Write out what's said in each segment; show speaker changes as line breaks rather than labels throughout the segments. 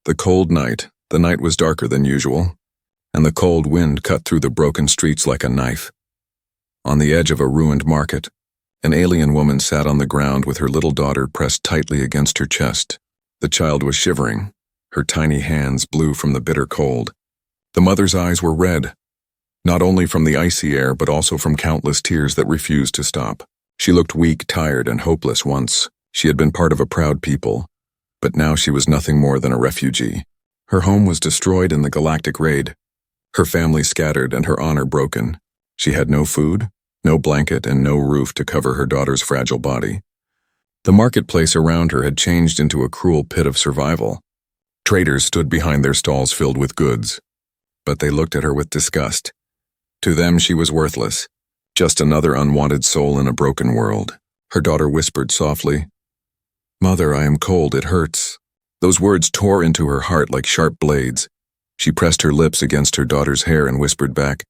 The night was darker than usual, and the cold wind cut through the broken streets like a knife. On the edge of a ruined market, an alien woman sat on the ground with her little daughter pressed tightly against her chest. The child was shivering, her tiny hands blue from the bitter cold. The mother's eyes were red, not only from the icy air but also from countless tears that refused to stop. She looked weak, tired, and hopeless once. She had been part of a proud people, but now she was nothing more than a refugee. Her home was destroyed in the Galactic raid, her family scattered and her honor broken. She had no food, no blanket, and no roof to cover her daughter's fragile body. The marketplace around her had changed into a cruel pit of survival. Traders stood behind their stalls filled with goods, but they looked at her with disgust. To them she was worthless, just another unwanted soul in a broken world. Her daughter whispered softly, "Mother, I am cold, it hurts." Those words tore into her heart like sharp blades. She pressed her lips against her daughter's hair and whispered back,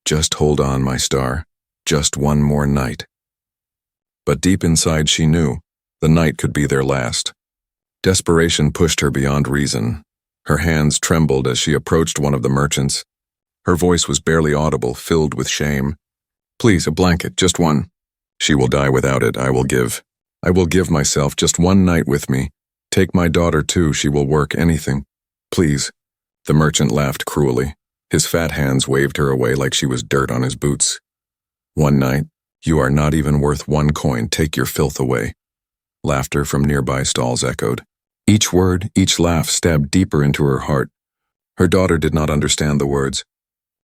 "Just hold on, my star. Just one more night." But deep inside she knew the night could be their last. Desperation pushed her beyond reason. Her hands trembled as she approached one of the merchants. Her voice was barely audible, filled with shame. "Please, a blanket, just one. She will die without it, I will give myself just one night with me. Take my daughter too, she will work anything. Please." The merchant laughed cruelly. His fat hands waved her away like she was dirt on his boots. "One night? You are not even worth one coin, take your filth away." Laughter from nearby stalls echoed. Each word, each laugh stabbed deeper into her heart. Her daughter did not understand the words,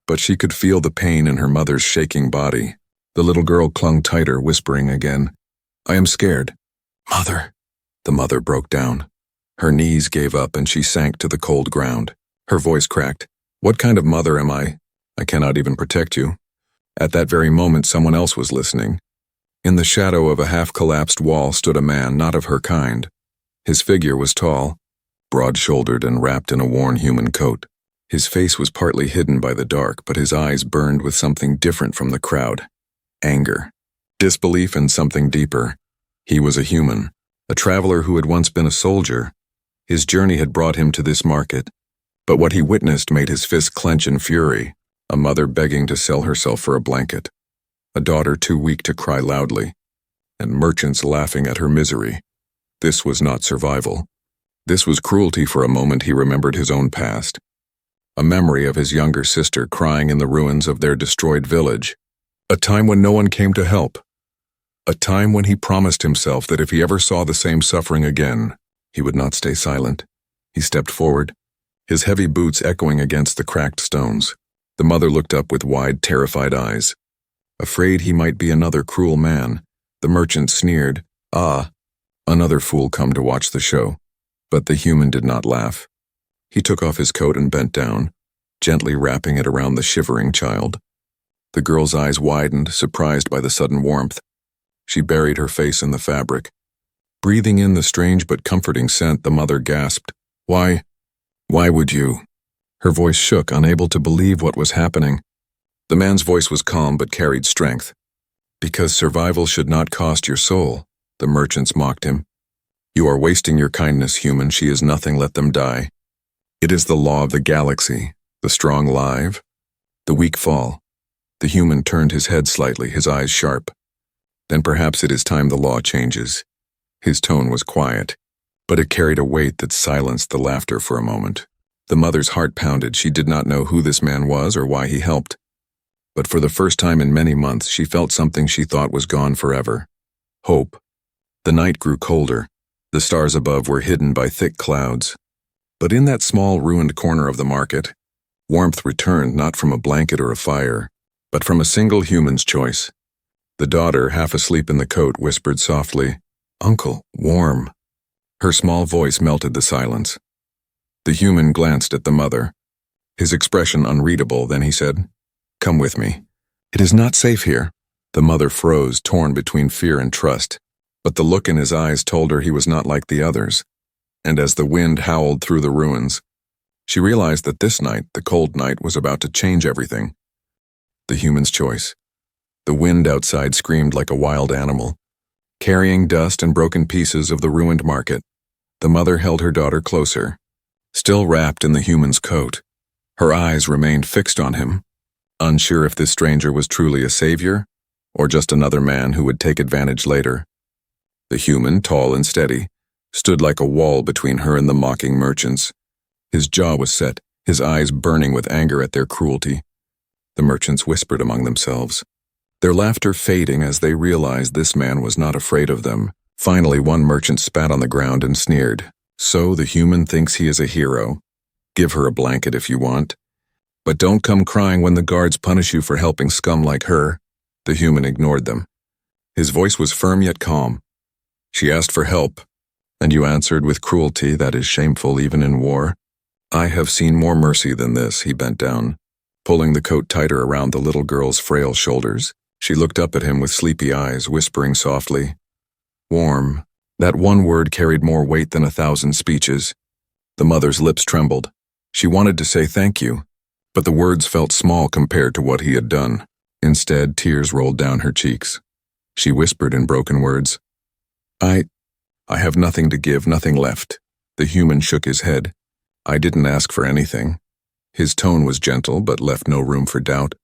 but she could feel the pain in her mother's shaking body. The little girl clung tighter, whispering again, "I am scared." "Mother." The mother broke down. Her knees gave up and she sank to the cold ground. Her voice cracked. "What kind of mother am I? I cannot even protect you." At that very moment someone else was listening. In the shadow of a half-collapsed wall stood a man not of her kind. His figure was tall, broad-shouldered and wrapped in a worn human coat. His face was partly hidden by the dark, but his eyes burned with something different from the crowd. Anger, disbelief, and something deeper. He was a human, a traveler who had once been a soldier. His journey had brought him to this market, but what he witnessed made his fist clench in fury. A mother begging to sell herself for a blanket, a daughter too weak to cry loudly, and merchants laughing at her misery. This was not survival. This was cruelty. For a moment he remembered his own past, a memory of his younger sister crying in the ruins of their destroyed village, a time when no one came to help, a time when he promised himself that if he ever saw the same suffering again, he would not stay silent. He stepped forward, his heavy boots echoing against the cracked stones. The mother looked up with wide, terrified eyes. Afraid he might be another cruel man, the merchant sneered, "Ah, another fool come to watch the show." But the human did not laugh. He took off his coat and bent down, gently wrapping it around the shivering child. The girl's eyes widened, surprised by the sudden warmth. She buried her face in the fabric. Breathing in the strange but comforting scent, the mother gasped, Why would you?" Her voice shook, unable to believe what was happening. The man's voice was calm but carried strength. "Because survival should not cost your soul," the merchants mocked him. "You are wasting your kindness, human. She is nothing, let them die. It is the law of the galaxy. The strong live, the weak fall." The human turned his head slightly, his eyes sharp. "Then perhaps it is time the law changes." His tone was quiet, but it carried a weight that silenced the laughter for a moment. The mother's heart pounded. She did not know who this man was or why he helped. But for the first time in many months, she felt something she thought was gone forever. Hope. The night grew colder. The stars above were hidden by thick clouds. But in that small, ruined corner of the market, warmth returned not from a blanket or a fire, but from a single human's choice. The daughter, half asleep in the coat, whispered softly, "Uncle, warm." Her small voice melted the silence. The human glanced at the mother, his expression unreadable. Then he said, "Come with me. It is not safe here." The mother froze, torn between fear and trust, but the look in his eyes told her he was not like the others. And as the wind howled through the ruins, she realized that this night, the cold night, was about to change everything. The human's choice. The wind outside screamed like a wild animal, carrying dust and broken pieces of the ruined market. The mother held her daughter closer. still wrapped in the human's coat. Her eyes remained fixed on him, unsure if this stranger was truly a savior or just another man who would take advantage later. The human, tall and steady, stood like a wall between her and the mocking merchants. His jaw was set, his eyes burning with anger at their cruelty. The merchants whispered among themselves, their laughter fading as they realized this man was not afraid of them. Finally, one merchant spat on the ground and sneered. So the human thinks he is a hero. Give her a blanket if you want. But don't come crying when the guards punish you for helping scum like her. The human ignored them. His voice was firm yet calm. She asked for help, and you answered with cruelty that is shameful even in war. I have seen more mercy than this. He bent down, pulling the coat tighter around the little girl's frail shoulders. She looked up at him with sleepy eyes, whispering softly. Warm. That one word carried more weight than 1,000 speeches. The mother's lips trembled. She wanted to say thank you, but the words felt small compared to what he had done. Instead, tears rolled down her cheeks. She whispered in broken words, I have nothing to give, nothing left. The human shook his head. I didn't ask for anything. His tone was gentle, but left no room for doubt.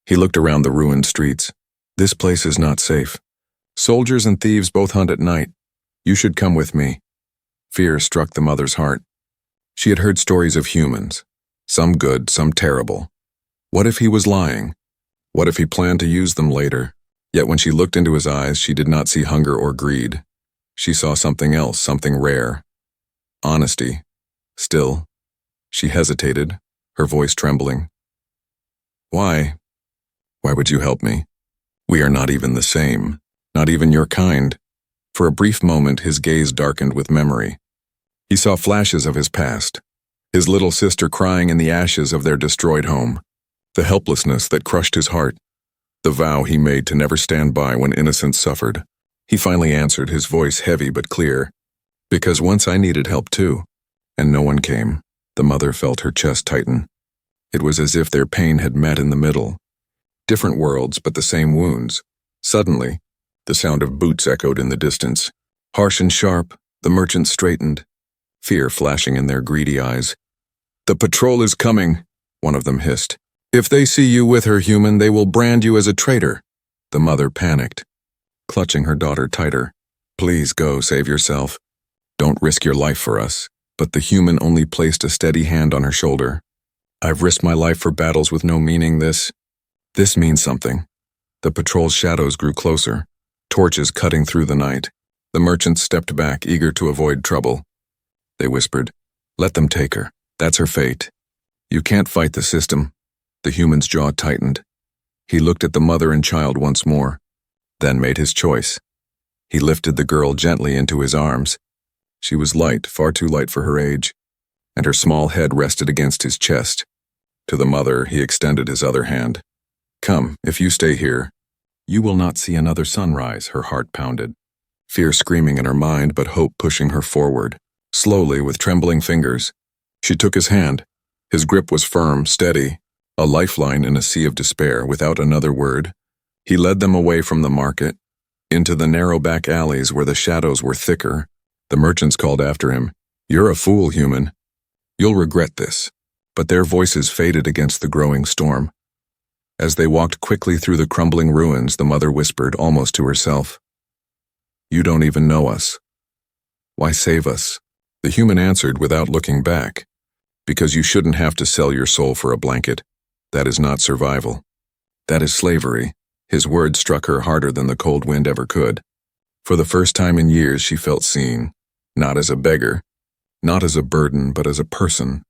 He looked around the ruined streets. This place is not safe. Soldiers and thieves both hunt at night. You should come with me. Fear struck the mother's heart. She had heard stories of humans, some good, some terrible. What if he was lying? What if he planned to use them later? Yet when she looked into his eyes, she did not see hunger or greed. She saw something else, something rare. Honesty. Still, she hesitated, her voice trembling. Why? Why would you help me? We are not even the same, not even your kind. For a brief moment, his gaze darkened with memory. He saw flashes of his past, his little sister crying in the ashes of their destroyed home, the helplessness that crushed his heart, the vow he made to never stand by when innocence suffered. He finally answered, his voice heavy but clear. Because once I needed help too, and no one came. The mother felt her chest tighten. It was as if their pain had met in the middle. Different worlds, but the same wounds. Suddenly, the sound of boots echoed in the distance. Harsh and sharp, the merchants straightened, fear flashing in their greedy eyes. The patrol is coming, one of them hissed. If they see you with her, human, they will brand you as a traitor. The mother panicked, clutching her daughter tighter. Please go, save yourself. Don't risk your life for us. But the human only placed a steady hand on her shoulder. I've risked my life for battles with no meaning. This means something. The patrol's shadows grew closer, torches cutting through the night. The merchants stepped back, eager to avoid trouble. They whispered, let them take her. That's her fate. You can't fight the system. The human's jaw tightened. He looked at the mother and child once more, then made his choice. He lifted the girl gently into his arms. She was light, far too light for her age, and her small head rested against his chest. To the mother, he extended his other hand. Come, if you stay here, you will not see another sunrise, her heart pounded. Fear screaming in her mind, but hope pushing her forward. Slowly, with trembling fingers, she took his hand. His grip was firm, steady, a lifeline in a sea of despair. Without another word, he led them away from the market, into the narrow back alleys where the shadows were thicker. The merchants called after him, You're a fool, human. You'll regret this. But their voices faded against the growing storm. As they walked quickly through the crumbling ruins, the mother whispered, almost to herself, You don't even know us. Why save us? The human answered without looking back, Because you shouldn't have to sell your soul for a blanket. That is not survival. That is slavery. His words struck her harder than the cold wind ever could. For the first time in years, she felt seen, not as a beggar, not as a burden, but as a person.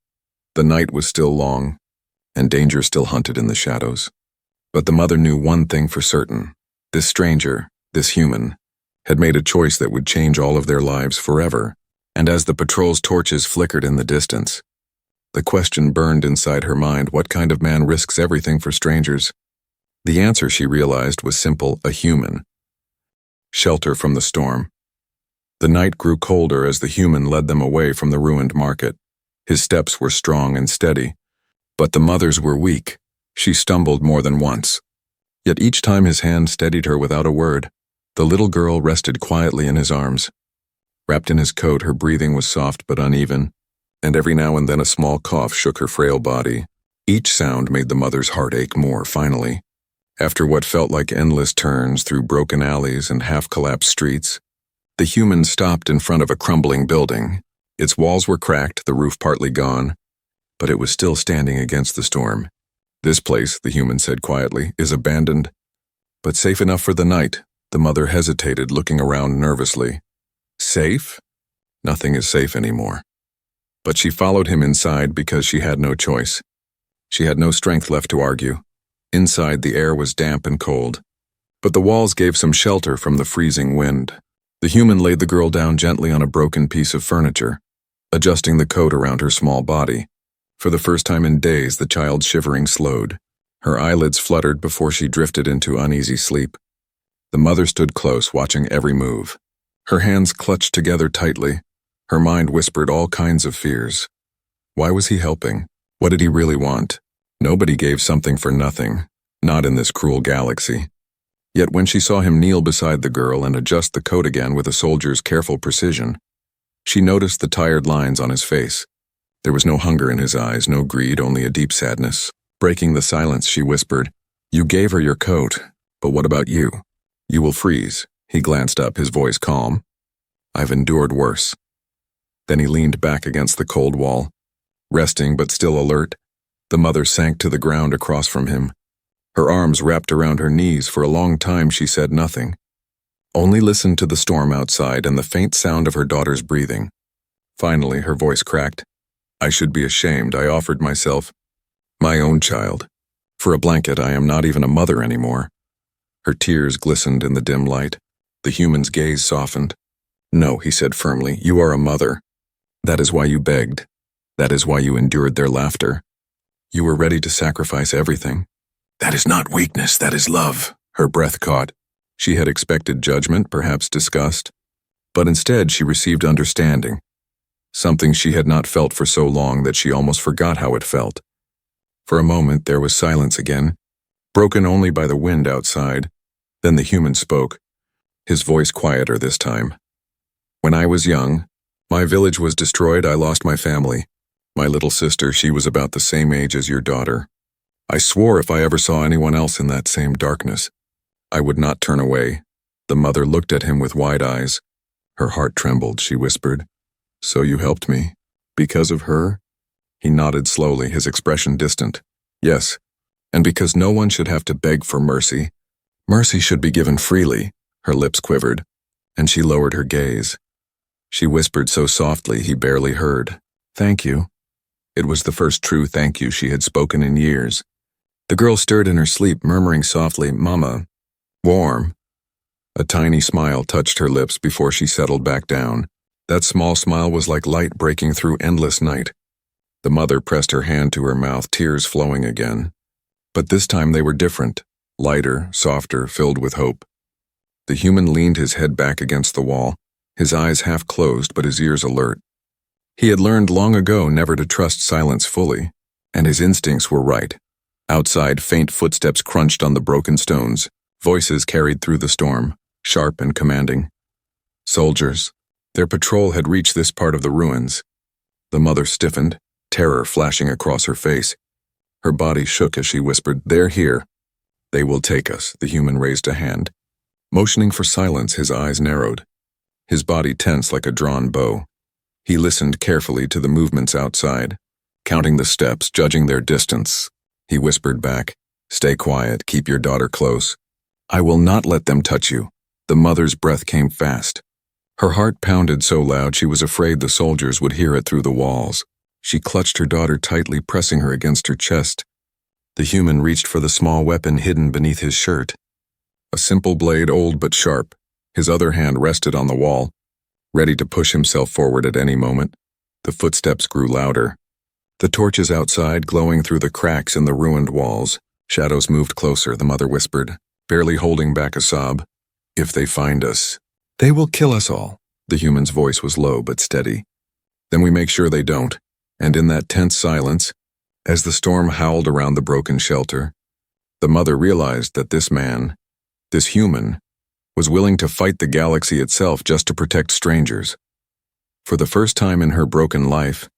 The night was still long, and danger still hunted in the shadows. But the mother knew one thing for certain. This stranger, this human, had made a choice that would change all of their lives forever. And as the patrol's torches flickered in the distance, the question burned inside her mind, what kind of man risks everything for strangers? The answer, she realized, was simple, a human. Shelter from the storm. The night grew colder as the human led them away from the ruined market. His steps were strong and steady, but the mother's were weak. She stumbled more than once. Yet each time his hand steadied her without a word, the little girl rested quietly in his arms. Wrapped in his coat, her breathing was soft but uneven. and every now and then a small cough shook her frail body. Each sound made the mother's heart ache more, finally. After what felt like endless turns through broken alleys and half-collapsed streets, the human stopped in front of a crumbling building. Its walls were cracked, the roof partly gone, but it was still standing against the storm. "This place," the human said quietly, "is abandoned, but safe enough for the night." The mother hesitated, looking around nervously. Safe? Nothing is safe anymore. But she followed him inside because she had no choice. She had no strength left to argue. Inside, the air was damp and cold, but the walls gave some shelter from the freezing wind. The human laid the girl down gently on a broken piece of furniture, adjusting the coat around her small body. For the first time in days, the child's shivering slowed. Her eyelids fluttered before she drifted into uneasy sleep. The mother stood close, watching every move. Her hands clutched together tightly. Her mind whispered all kinds of fears. Why was he helping? What did he really want? Nobody gave something for nothing, not in this cruel galaxy. Yet when she saw him kneel beside the girl and adjust the coat again with a soldier's careful precision, she noticed the tired lines on his face. There was no hunger in his eyes, no greed, only a deep sadness. Breaking the silence, she whispered, "You gave her your coat, but what about you? You will freeze." He glanced up, his voice calm. "I've endured worse." Then he leaned back against the cold wall, resting but still alert. The mother sank to the ground across from him. Her arms wrapped around her knees. For a long time she said nothing, only listened to the storm outside and the faint sound of her daughter's breathing. Finally, her voice cracked. "I should be ashamed. I offered myself, my own child. For a blanket, I am not even a mother anymore." Her tears glistened in the dim light. The human's gaze softened. "No," he said firmly, "you are a mother. That is why you begged. That is why you endured their laughter. You were ready to sacrifice everything." "That is not weakness, that is love." Her breath caught. She had expected judgment, perhaps disgust, but instead she received understanding, something she had not felt for so long that she almost forgot how it felt. For a moment there was silence again, broken only by the wind outside. Then the human spoke, his voice quieter this time. "When I was young, my village was destroyed. I lost my family. My little sister, she was about the same age as your daughter. I swore if I ever saw anyone else in that same darkness, I would not turn away." The mother looked at him with wide eyes. Her heart trembled. She whispered, "So you helped me? Because of her?" He nodded slowly, his expression distant. "Yes, and because no one should have to beg for mercy. Mercy should be given freely." Her lips quivered, and she lowered her gaze. She whispered so softly he barely heard, "Thank you." It was the first true thank you she had spoken in years. The girl stirred in her sleep, murmuring softly, "Mama, warm." A tiny smile touched her lips before she settled back down. That small smile was like light breaking through endless night. The mother pressed her hand to her mouth, tears flowing again. But this time they were different, lighter, softer, filled with hope. The human leaned his head back against the wall, his eyes half closed but his ears alert. He had learned long ago never to trust silence fully, and his instincts were right. Outside, faint footsteps crunched on the broken stones. Voices carried through the storm, sharp and commanding. Soldiers. Their patrol had reached this part of the ruins. The mother stiffened, terror flashing across her face. Her body shook as she whispered, "They're here. They will take us." The human raised a hand. Motioning for silence, his eyes narrowed, his body tense like a drawn bow. He listened carefully to the movements outside, counting the steps, judging their distance. He whispered back, "Stay quiet, keep your daughter close. I will not let them touch you." The mother's breath came fast. Her heart pounded so loud she was afraid the soldiers would hear it through the walls. She clutched her daughter tightly, pressing her against her chest. The human reached for the small weapon hidden beneath his shirt. A simple blade, old but sharp. His other hand rested on the wall, ready to push himself forward at any moment. The footsteps grew louder. The torches outside glowing through the cracks in the ruined walls. Shadows moved closer, the mother whispered, barely holding back a sob. "If they find us, they will kill us all." The human's voice was low but steady. "Then we make sure they don't." And in that tense silence, as the storm howled around the broken shelter, the mother realized that this man, this human, was willing to fight the galaxy itself just to protect strangers. For the first time in her broken life,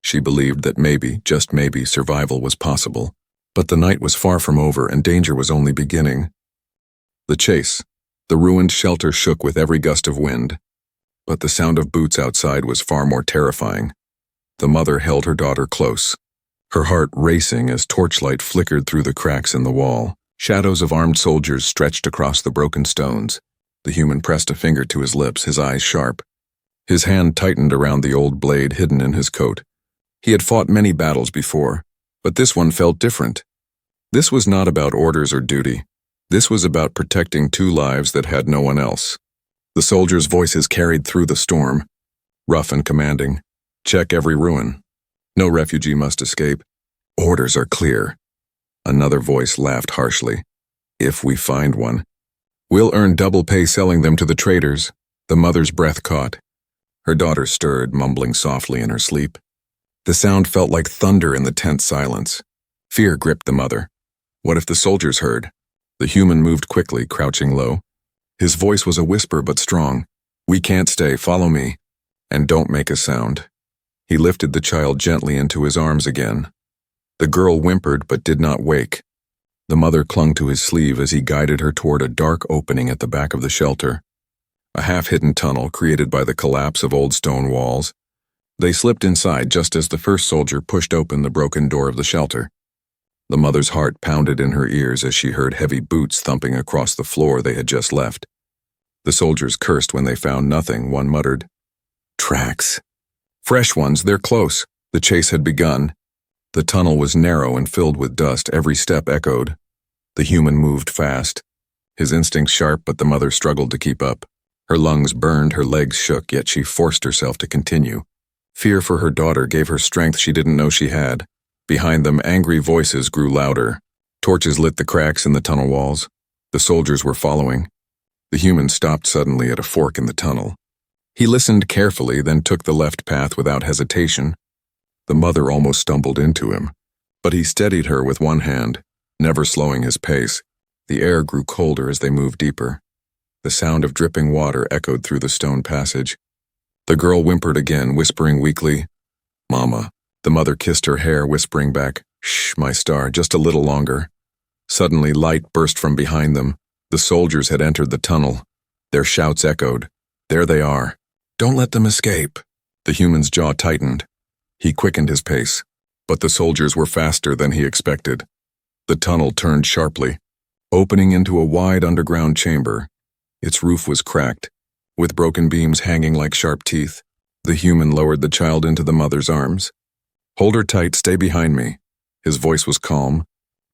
She believed that maybe, just maybe, survival was possible. But the night was far from over and danger was only beginning. The chase. The ruined shelter shook with every gust of wind. But the sound of boots outside was far more terrifying. The mother held her daughter close, her heart racing as torchlight flickered through the cracks in the wall. Shadows of armed soldiers stretched across the broken stones. The human pressed a finger to his lips, his eyes sharp. His hand tightened around the old blade hidden in his coat. He had fought many battles before, but this one felt different. This was not about orders or duty. This was about protecting two lives that had no one else. The soldiers' voices carried through the storm, rough and commanding. Check every ruin. No refugee must escape. Orders are clear. Another voice laughed harshly. If we find one, we'll earn double pay selling them to the traders. The mother's breath caught. Her daughter stirred, mumbling softly in her sleep. The sound felt like thunder in the tense silence. Fear gripped the mother. What if the soldiers heard? The human moved quickly, crouching low. His voice was a whisper but strong. We can't stay, follow me. And don't make a sound. He lifted the child gently into his arms again. The girl whimpered but did not wake. The mother clung to his sleeve as he guided her toward a dark opening at the back of the shelter. A half-hidden tunnel created by the collapse of old stone walls. They slipped inside just as the first soldier pushed open the broken door of the shelter. The mother's heart pounded in her ears as she heard heavy boots thumping across the floor they had just left. The soldiers cursed when they found nothing. One muttered, "Tracks. Fresh ones, they're close." The chase had begun. The tunnel was narrow and filled with dust. Every step echoed. The human moved fast, his instincts sharp, but the mother struggled to keep up. Her lungs burned, her legs shook, yet she forced herself to continue. Fear for her daughter gave her strength she didn't know she had. Behind them, angry voices grew louder. Torches lit the cracks in the tunnel walls. The soldiers were following. The human stopped suddenly at a fork in the tunnel. He listened carefully, then took the left path without hesitation. The mother almost stumbled into him, but he steadied her with one hand, never slowing his pace. The air grew colder as they moved deeper. The sound of dripping water echoed through the stone passage. The girl whimpered again, whispering weakly, "Mama." The mother kissed her hair, whispering back, "Shh, my star, just a little longer." Suddenly, light burst from behind them. The soldiers had entered the tunnel. Their shouts echoed. "There they are. Don't let them escape." The human's jaw tightened. He quickened his pace, but the soldiers were faster than he expected. The tunnel turned sharply, opening into a wide underground chamber. Its roof was cracked, with broken beams hanging like sharp teeth. The human lowered the child into the mother's arms. "Hold her tight, stay behind me." His voice was calm,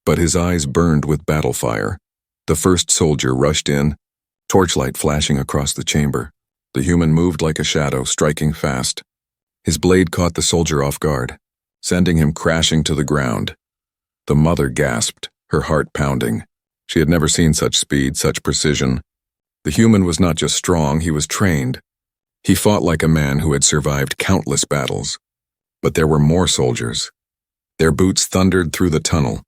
but his eyes burned with battle fire. The first soldier rushed in, torchlight flashing across the chamber. The human moved like a shadow, striking fast. His blade caught the soldier off guard, sending him crashing to the ground. The mother gasped, her heart pounding. She had never seen such speed, such precision. The human was not just strong, he was trained. He fought like a man who had survived countless battles. But there were more soldiers. Their boots thundered through the tunnel.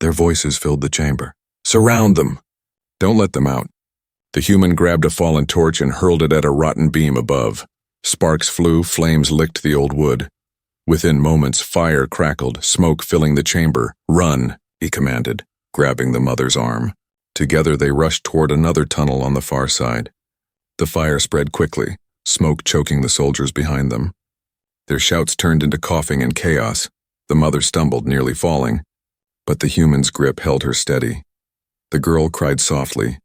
Their voices filled the chamber. "Surround them! Don't let them out." The human grabbed a fallen torch and hurled it at a rotten beam above. Sparks flew, flames licked the old wood. Within moments, fire crackled, smoke filling the chamber. "Run," he commanded, grabbing the mother's arm. Together they rushed toward another tunnel on the far side. The fire spread quickly, smoke choking the soldiers behind them. Their shouts turned into coughing and chaos. The mother stumbled, nearly falling, but the human's grip held her steady. The girl cried softly,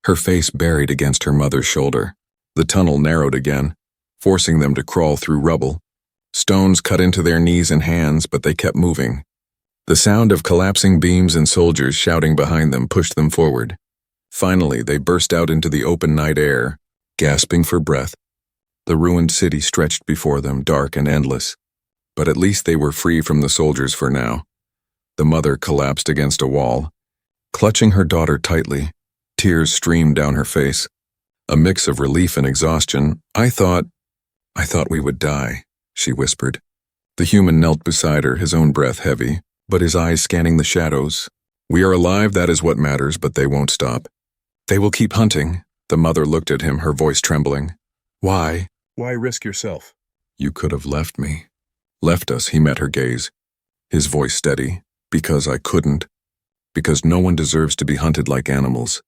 her face buried against her mother's shoulder. The tunnel narrowed again, forcing them to crawl through rubble. Stones cut into their knees and hands, but they kept moving. The sound of collapsing beams and soldiers shouting behind them pushed them forward. Finally, they burst out into the open night air, gasping for breath. The ruined city stretched before them, dark and endless. But at least they were free from the soldiers for now. The mother collapsed against a wall, clutching her daughter tightly. Tears streamed down her face, a mix of relief and exhaustion. I thought we would die," she whispered. The human knelt beside her, his own breath heavy, but his eyes scanning the shadows. "We are alive, that is what matters, but they won't stop. They will keep hunting." The mother looked at him, her voice trembling. Why risk yourself?" "You could have left me." left us, he met her gaze, his voice steady. Because I couldn't. Because no one deserves to be hunted like animals.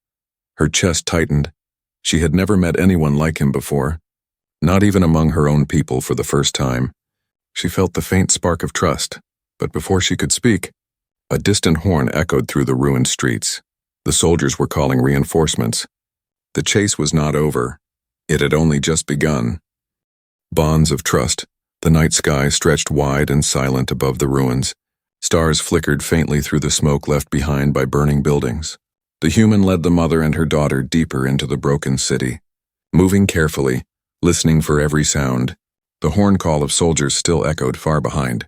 Her chest tightened. She had never met anyone like him before, not even among her own people for the first time. She felt the faint spark of trust, but before she could speak, a distant horn echoed through the ruined streets. The soldiers were calling reinforcements. The chase was not over. It had only just begun. Bonds of trust. The night sky stretched wide and silent above the ruins. Stars flickered faintly through the smoke left behind by burning buildings. The human led the mother and her daughter deeper into the broken city, moving carefully, listening for every sound. The horn call of soldiers still echoed far behind.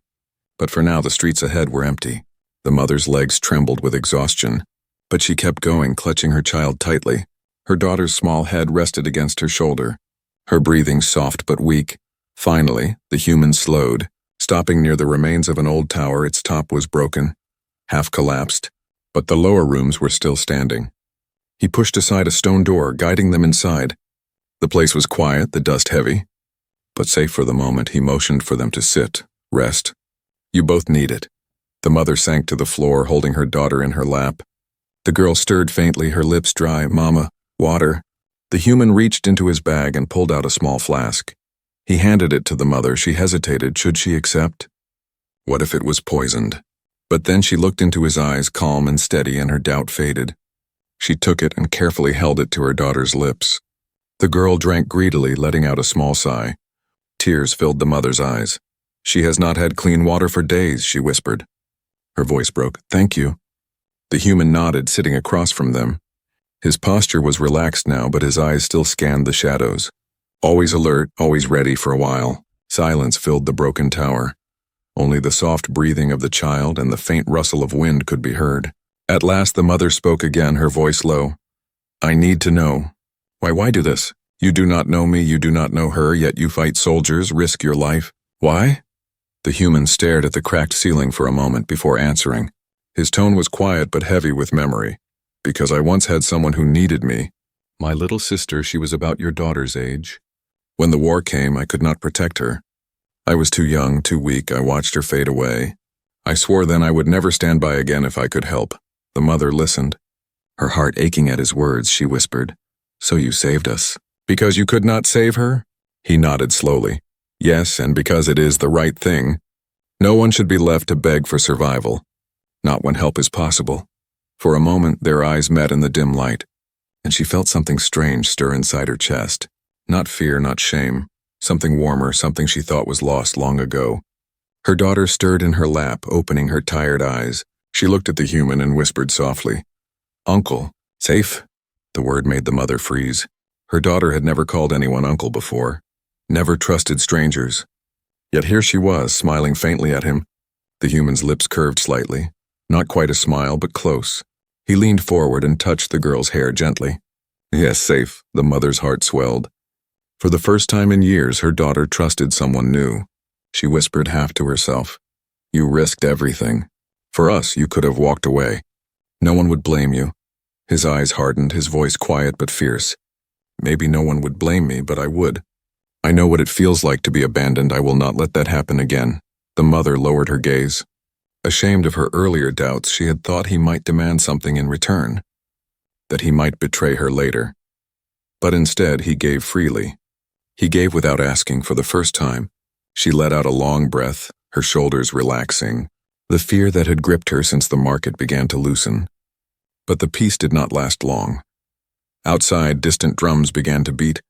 But for now the streets ahead were empty. The mother's legs trembled with exhaustion, but she kept going, clutching her child tightly. Her daughter's small head rested against her shoulder, her breathing soft but weak. Finally, the human slowed, stopping near the remains of an old tower. Its top was broken, half collapsed, but the lower rooms were still standing. He pushed aside a stone door, guiding them inside. The place was quiet, the dust heavy, but safe for the moment. He motioned for them to sit, rest. You both need it. The mother sank to the floor, holding her daughter in her lap. The girl stirred faintly, her lips dry. Mama, water. The human reached into his bag and pulled out a small flask. He handed it to the mother. She hesitated. Should she accept? What if it was poisoned? But then she looked into his eyes, calm and steady, and her doubt faded. She took it and carefully held it to her daughter's lips. The girl drank greedily, letting out a small sigh. Tears filled the mother's eyes. She has not had clean water for days, she whispered. Her voice broke. Thank you. The human nodded, sitting across from them. His posture was relaxed now, but his eyes still scanned the shadows. Always alert, always ready for a while. Silence filled the broken tower. Only the soft breathing of the child and the faint rustle of wind could be heard. At last the mother spoke again, her voice low. I need to know. Why do this? You do not know me, you do not know her, yet you fight soldiers, risk your life. Why? The human stared at the cracked ceiling for a moment before answering. His tone was quiet but heavy with memory. Because I once had someone who needed me. My little sister, she was about your daughter's age. When the war came, I could not protect her. I was too young, too weak. I watched her fade away. I swore then I would never stand by again if I could help. The mother listened. Her heart aching at his words, she whispered, So you saved us. Because you could not save her? He nodded slowly. Yes, and because it is the right thing. No one should be left to beg for survival. Not when help is possible. For a moment, their eyes met in the dim light, and she felt something strange stir inside her chest. Not fear, not shame. Something warmer, something she thought was lost long ago. Her daughter stirred in her lap, opening her tired eyes. She looked at the human and whispered softly, Uncle, safe? The word made the mother freeze. Her daughter had never called anyone uncle before, never trusted strangers. Yet here she was, smiling faintly at him. The human's lips curved slightly, not quite a smile, but close. He leaned forward and touched the girl's hair gently. Yes, safe, the mother's heart swelled. For the first time in years, her daughter trusted someone new. She whispered half to herself, You risked everything. For us, you could have walked away. No one would blame you. His eyes hardened, his voice quiet but fierce. Maybe no one would blame me, but I would. I know what it feels like to be abandoned. I will not let that happen again. The mother lowered her gaze. Ashamed of her earlier doubts, she had thought he might demand something in return, that he might betray her later. But instead, he gave freely. He gave without asking for the first time. She let out a long breath, her shoulders relaxing, the fear that had gripped her since the market began to loosen. But the peace did not last long. Outside, distant drums began to beat,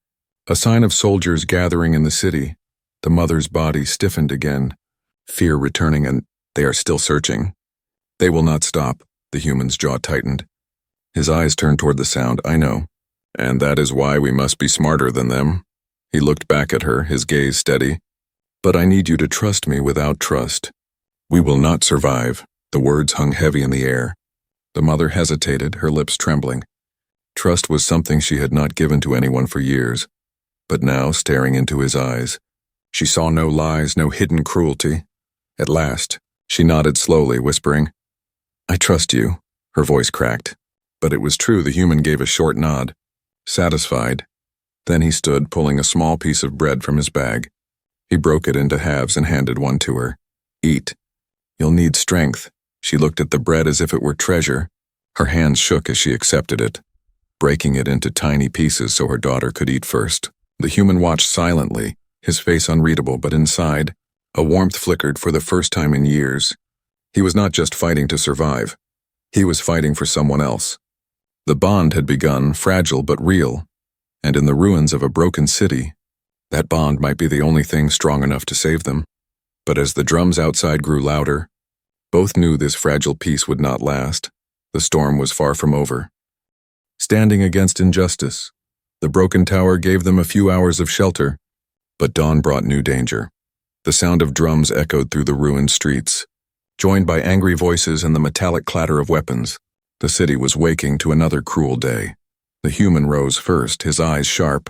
a sign of soldiers gathering in the city. The mother's body stiffened again, fear returning, and they are still searching. They will not stop, the human's jaw tightened. His eyes turned toward the sound. I know. And that is why we must be smarter than them. He looked back at her, his gaze steady. But I need you to trust me without trust. We will not survive. The words hung heavy in the air. The mother hesitated, her lips trembling. Trust was something she had not given to anyone for years. But now, staring into his eyes, she saw no lies, no hidden cruelty. At last, she nodded slowly, whispering, I trust you. Her voice cracked. But it was true. The human gave a short nod, satisfied. Then he stood, pulling a small piece of bread from his bag. He broke it into halves and handed one to her. Eat. You'll need strength. She looked at the bread as if it were treasure. Her hands shook as she accepted it, breaking it into tiny pieces so her daughter could eat first. The human watched silently, his face unreadable, but inside, a warmth flickered for the first time in years. He was not just fighting to survive. He was fighting for someone else. The bond had begun, fragile but real, and in the ruins of a broken city, that bond might be the only thing strong enough to save them. But as the drums outside grew louder, both knew this fragile peace would not last. The storm was far from over. Standing against injustice, the broken tower gave them a few hours of shelter, but dawn brought new danger. The sound of drums echoed through the ruined streets, joined by angry voices and the metallic clatter of weapons. The city was waking to another cruel day. The human rose first, his eyes sharp,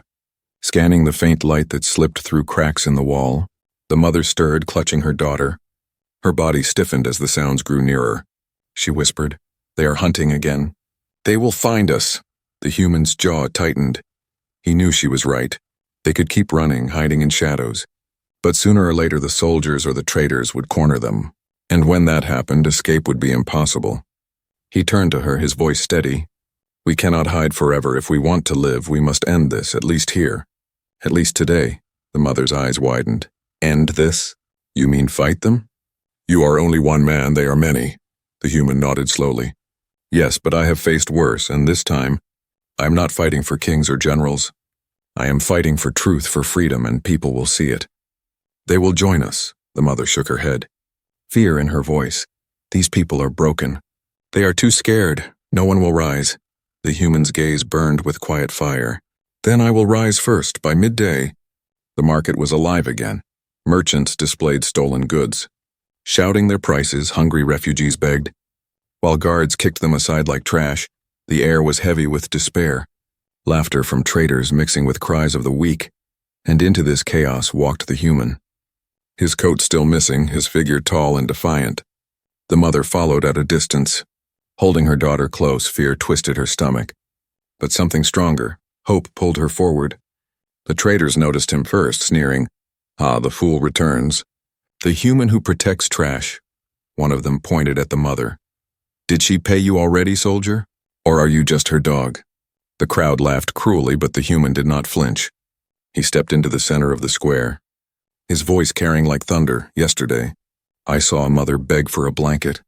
scanning the faint light that slipped through cracks in the wall. The mother stirred, clutching her daughter. Her body stiffened as the sounds grew nearer. She whispered, "They are hunting again. They will find us." The human's jaw tightened. He knew she was right. They could keep running, hiding in shadows. But sooner or later the soldiers or the traitors would corner them. And when that happened, escape would be impossible. He turned to her, his voice steady. "We cannot hide forever. If we want to live, we must end this, at least here. At least today." The mother's eyes widened. "End this? You mean fight them?" "You are only one man, they are many." The human nodded slowly. "Yes, but I have faced worse, and this time, I am not fighting for kings or generals. I am fighting for truth, for freedom, and people will see it. They will join us." The mother shook her head, fear in her voice. "These people are broken. They are too scared. No one will rise." The human's gaze burned with quiet fire. "Then I will rise first, by midday." The market was alive again. Merchants displayed stolen goods. Shouting their prices, hungry refugees begged. While guards kicked them aside like trash, the air was heavy with despair. Laughter from traitors mixing with cries of the weak. And into this chaos walked the human. His coat still missing, his figure tall and defiant. The mother followed at a distance. Holding her daughter close, fear twisted her stomach. But something stronger, hope, pulled her forward. The traitors noticed him first, sneering, "Ah, the fool returns. The human who protects trash." One of them pointed at the mother. "Did she pay you already, soldier? Or are you just her dog?" The crowd laughed cruelly, but the human did not flinch. He stepped into the center of the square, his voice carrying like thunder. "Yesterday, I saw a mother beg for a blanket.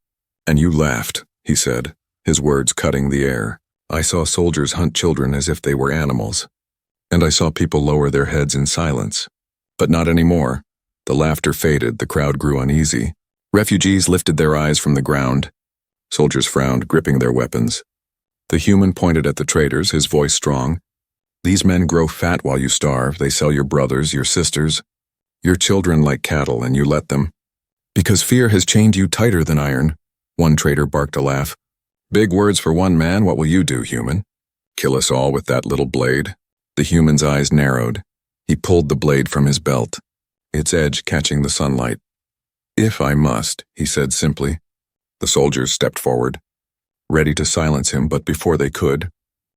And you laughed," he said, his words cutting the air. "I saw soldiers hunt children as if they were animals. And I saw people lower their heads in silence. But not anymore." The laughter faded, the crowd grew uneasy. Refugees lifted their eyes from the ground. Soldiers frowned, gripping their weapons. The human pointed at the traitors, his voice strong. "These men grow fat while you starve. They sell your brothers, your sisters, your children like cattle, and you let them. Because fear has chained you tighter than iron." One traitor barked a laugh. "Big words for one man. What will you do, human? Kill us all with that little blade?" The human's eyes narrowed. He pulled the blade from his belt, its edge catching the sunlight. "If I must," he said simply. The soldiers stepped forward, ready to silence him, but before they could,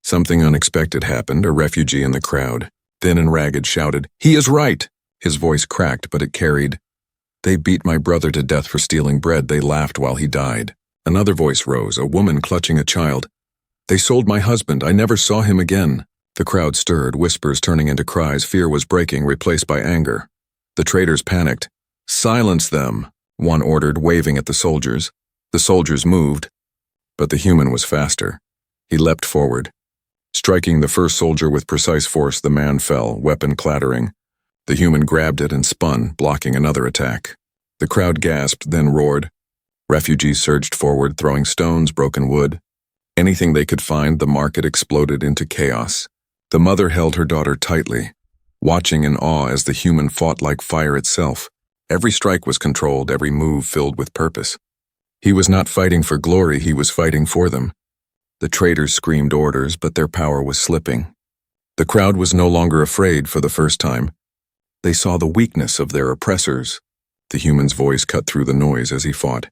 something unexpected happened. A refugee in the crowd, thin and ragged, shouted, "He is right!" His voice cracked, but it carried. "They beat my brother to death for stealing bread. They laughed while he died." Another voice rose, a woman clutching a child. "They sold my husband. I never saw him again." The crowd stirred, whispers turning into cries. Fear was breaking, replaced by anger. The traitors panicked. "Silence them," one ordered, waving at the soldiers. The soldiers moved, but the human was faster. He leapt forward. Striking the first soldier with precise force, the man fell, weapon clattering. The human grabbed it and spun, blocking another attack. The crowd gasped, then roared. Refugees surged forward, throwing stones, broken wood. Anything they could find. The market exploded into chaos. The mother held her daughter tightly, watching in awe as the human fought like fire itself. Every strike was controlled, every move filled with purpose. He was not fighting for glory, he was fighting for them. The traitors screamed orders, but their power was slipping. The crowd was no longer afraid for the first time. They saw the weakness of their oppressors. The human's voice cut through the noise as he fought.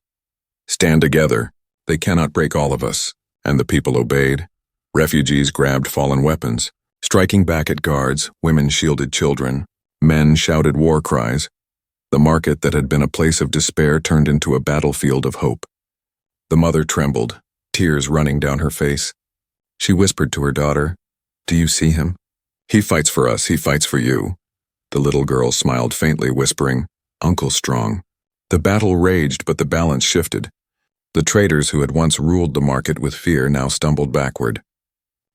"Stand together. They cannot break all of us." And the people obeyed. Refugees grabbed fallen weapons, striking back at guards. Women shielded children. Men shouted war cries. The market that had been a place of despair turned into a battlefield of hope. The mother trembled, tears running down her face. She whispered to her daughter, "Do you see him? He fights for us, he fights for you." The little girl smiled faintly, whispering, "Uncle Strong." The battle raged, but the balance shifted. The traders who had once ruled the market with fear now stumbled backward,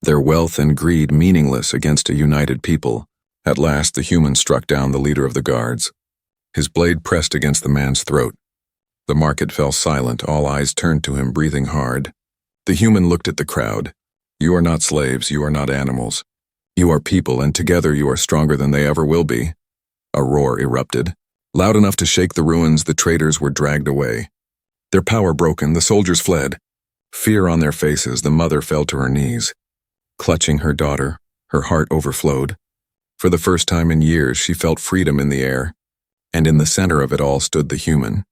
their wealth and greed meaningless against a united people. At last the human struck down the leader of the guards. His blade pressed against the man's throat. The market fell silent, all eyes turned to him, breathing hard. The human looked at the crowd. "You are not slaves, you are not animals. You are people, and together you are stronger than they ever will be." A roar erupted. Loud enough to shake the ruins, the traders were dragged away. Their power broken, the soldiers fled. Fear on their faces, the mother fell to her knees. Clutching her daughter, her heart overflowed. For the first time in years, she felt freedom in the air. And in the center of it all stood the human,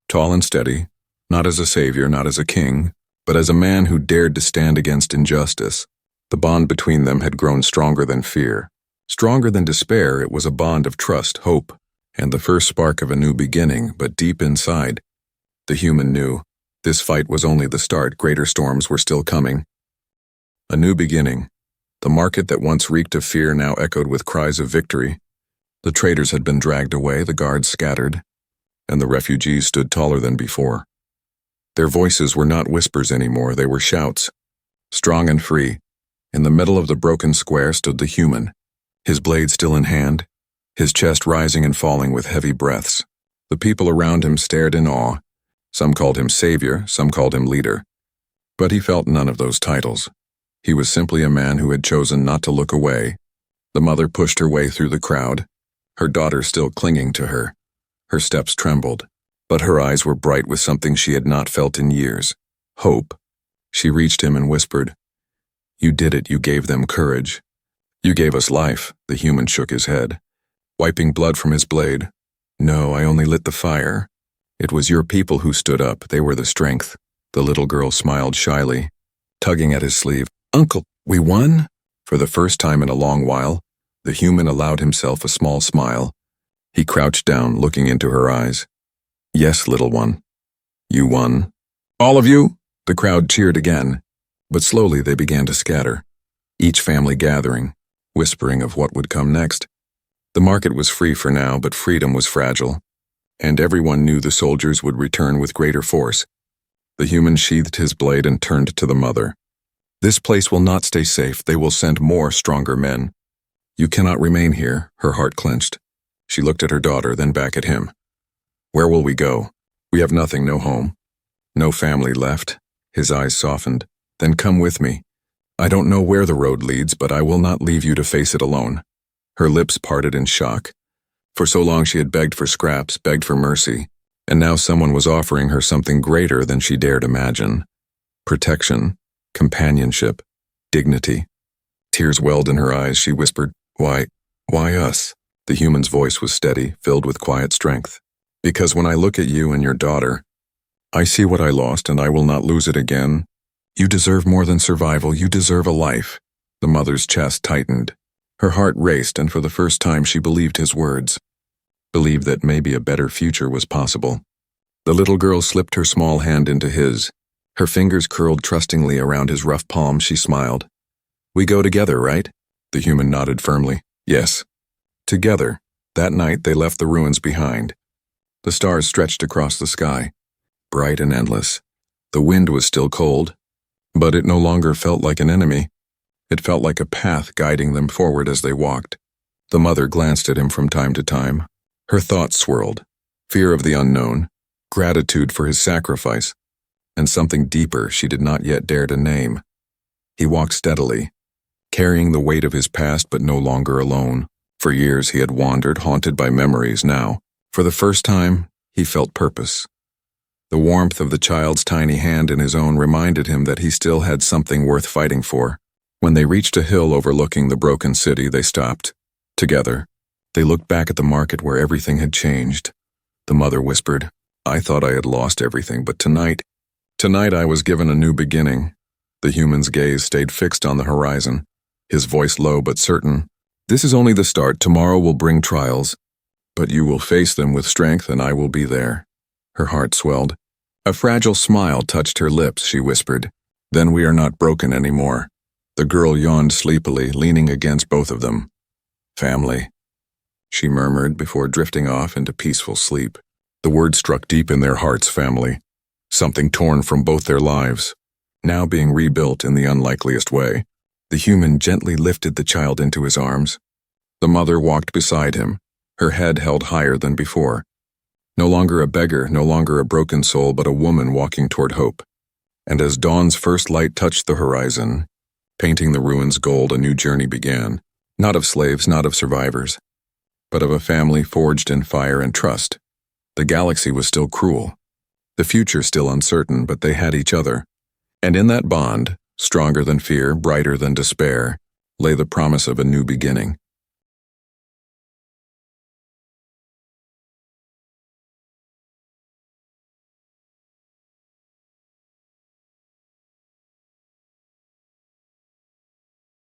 tall and steady, not as a savior, not as a king, but as a man who dared to stand against injustice. The bond between them had grown stronger than fear. Stronger than despair, it was a bond of trust, hope, and the first spark of a new beginning, but deep inside, the human knew this fight was only the start. Greater storms were still coming. A new beginning. The market that once reeked of fear now echoed with cries of victory. The traders had been dragged away, the guards scattered, and the refugees stood taller than before. Their voices were not whispers anymore, they were shouts. Strong and free, in the middle of the broken square stood the human, his blade still in hand, his chest rising and falling with heavy breaths. The people around him stared in awe. Some called him savior, some called him leader. But he felt none of those titles. He was simply a man who had chosen not to look away. The mother pushed her way through the crowd, her daughter still clinging to her. Her steps trembled, but her eyes were bright with something she had not felt in years. Hope. She reached him and whispered, "You did it, you gave them courage. You gave us life." The human shook his head, wiping blood from his blade. "No, I only lit the fire. It was your people who stood up, they were the strength." The little girl smiled shyly, tugging at his sleeve. "Uncle, we won?" For the first time in a long while, the human allowed himself a small smile. He crouched down, looking into her eyes. "Yes, little one. You won." "All of you?" The crowd cheered again, but slowly they began to scatter, each family gathering, whispering of what would come next. The market was free for now, but freedom was fragile, and everyone knew the soldiers would return with greater force. The human sheathed his blade and turned to the mother. "This place will not stay safe. They will send more, stronger men. You cannot remain here." Her heart clenched. She looked at her daughter, then back at him. "Where will we go? We have nothing, no home, no family left." His eyes softened. "Then come with me. I don't know where the road leads, but I will not leave you to face it alone." Her lips parted in shock. For so long she had begged for scraps, begged for mercy, and now someone was offering her something greater than she dared imagine. Protection, companionship, dignity. Tears welled in her eyes. She whispered, Why us?" The human's voice was steady, filled with quiet strength. "Because when I look at you and your daughter, I see what I lost, and I will not lose it again. You deserve more than survival. You deserve a life." The mother's chest tightened. Her heart raced, and for the first time she believed his words. Believed that maybe a better future was possible. The little girl slipped her small hand into his. Her fingers curled trustingly around his rough palm. She smiled. "We go together, right?" The human nodded firmly. "Yes." Together. That night they left the ruins behind. The stars stretched across the sky, bright and endless. The wind was still cold, but it no longer felt like an enemy. It felt like a path guiding them forward as they walked. The mother glanced at him from time to time. Her thoughts swirled. Fear of the unknown, gratitude for his sacrifice, and something deeper she did not yet dare to name. He walked steadily, carrying the weight of his past but no longer alone. For years he had wandered, haunted by memories. Now, for the first time, he felt purpose. The warmth of the child's tiny hand in his own reminded him that he still had something worth fighting for. When they reached a hill overlooking the broken city, they stopped. Together, they looked back at the market where everything had changed. The mother whispered, "I thought I had lost everything, but tonight I was given a new beginning." The human's gaze stayed fixed on the horizon, his voice low but certain. "This is only the start. Tomorrow will bring trials, But you will face them with strength and I will be there. Her heart swelled. A fragile smile touched her lips, she whispered. Then we are not broken anymore. The girl yawned sleepily, leaning against both of them. Family, she murmured before drifting off into peaceful sleep. The word struck deep in their hearts, family. Something torn from both their lives, now being rebuilt in the unlikeliest way. The human gently lifted the child into his arms. The mother walked beside him, her head held higher than before. No longer a beggar, no longer a broken soul, but a woman walking toward hope. And as dawn's first light touched the horizon, painting the ruins gold, a new journey began. Not of slaves, not of survivors, but of a family forged in fire and trust. The galaxy was still cruel, the future still uncertain, but they had each other. And in that bond, stronger than fear, brighter than despair, lay the promise of a new beginning.